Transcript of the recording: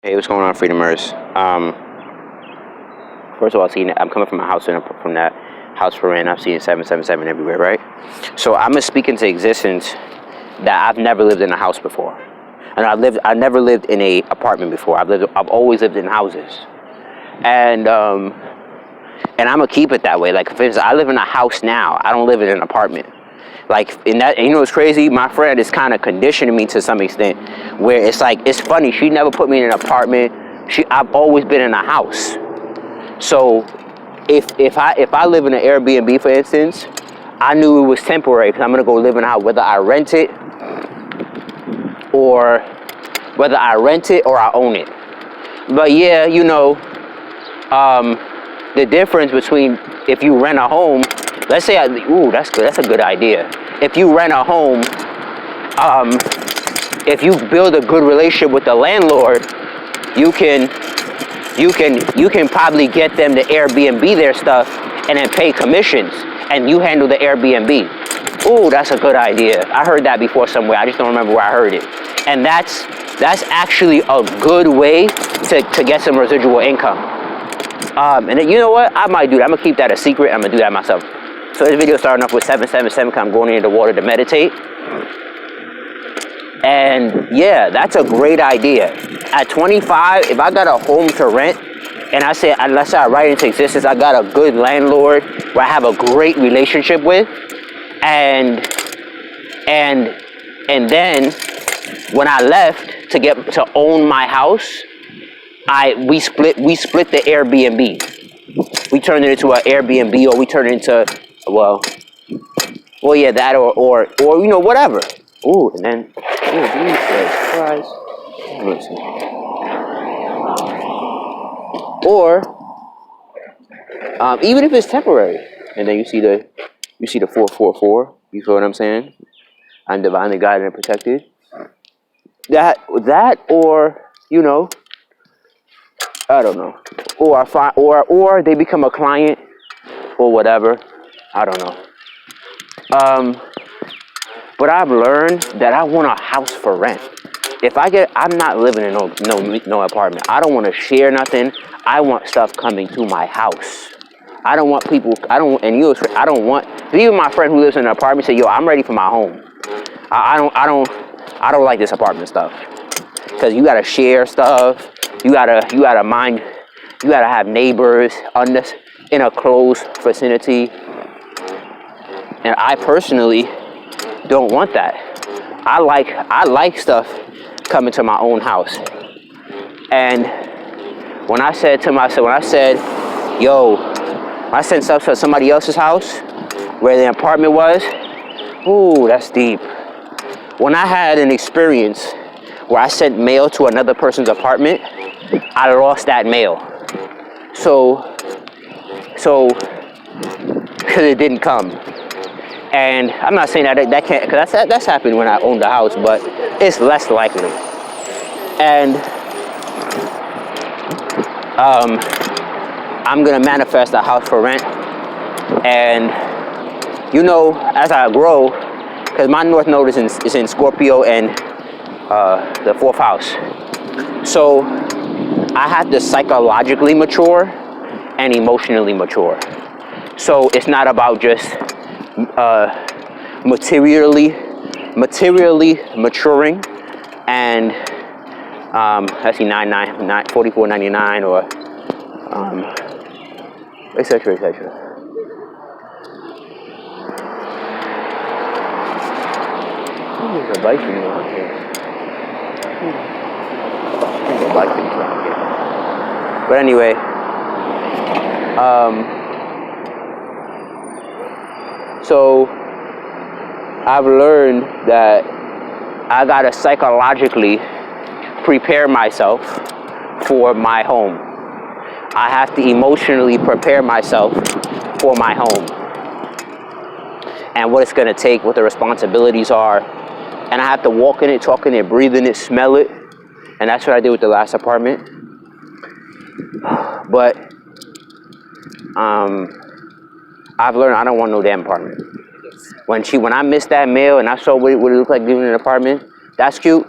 Hey, what's going on, Freedomers? First of all, I'm coming from a house from that house for rent. I've seen 777 everywhere, right? So I'm gonna speak into existence that I've never lived in a house before, and I never lived in a apartment before. I've always lived in houses, and and I'm gonna keep it that way. Like, for instance, I live in a house now. I don't live in an apartment. Like, in that, you know, it's crazy. My friend is kind of conditioning me to some extent, where it's like, it's funny. She never put me in an apartment. I've always been in a house. So, if I live in an Airbnb, for instance, I knew it was temporary because I'm gonna go live in a house, whether I rent it or I own it. But yeah, you know, the difference between if you rent a home, let's say, that's good. That's a good idea. If you rent a home, if you build a good relationship with the landlord, you can probably get them to Airbnb their stuff and then pay commissions, and you handle the Airbnb. Ooh, that's a good idea. I heard that before somewhere. I just don't remember where I heard it. And that's actually a good way to get some residual income. And then, you know what? I might do that. I'm gonna keep that a secret. I'm gonna do that myself. So this video starting off with 777 because I'm going into the water to meditate. And yeah, that's a great idea. At 25, if I got a home to rent, and let's say I write into existence, I got a good landlord where I have a great relationship with, and then when I left to own my house, we split the Airbnb. We turned it into an Airbnb, or we turned it into, well yeah, that or you know, whatever. Ooh, and then Jesus Christ. Or even if it's temporary, and then you see the 444. You feel what I'm saying? I'm divinely guided and protected. That or, you know, I don't know. Or they become a client or whatever. I don't know. But I've learned that I want a house for rent. I'm not living in no apartment. I don't want to share nothing. I want stuff coming to my house. I don't want people. I don't want. Even my friend who lives in an apartment say, "Yo, I'm ready for my home." I don't like this apartment stuff, because you gotta share stuff. You gotta mind. You gotta have neighbors in a closed vicinity. And I personally don't want that. I like stuff coming to my own house. And when I sent stuff to somebody else's house where the apartment was, ooh, that's deep. When I had an experience where I sent mail to another person's apartment, I lost that mail. So because it didn't come. And I'm not saying that can't, because that's happened when I owned the house, but it's less likely. And I'm gonna manifest a house for rent. And you know, as I grow, because my North Node is in Scorpio and the 4th house, so I have to psychologically mature and emotionally mature. So it's not about just materially maturing, and let's see, 44.99, or etc. There's a bike thing around here. There's a bike thing around here. But anyway, so I've learned that I gotta psychologically prepare myself for my home. I have to emotionally prepare myself for my home, and what it's gonna take, what the responsibilities are. And I have to walk in it, talk in it, breathe in it, smell it. And that's what I did with the last apartment. But I've learned I don't want no damn apartment. When I missed that mail and I saw what it looked like living in an apartment, that's cute.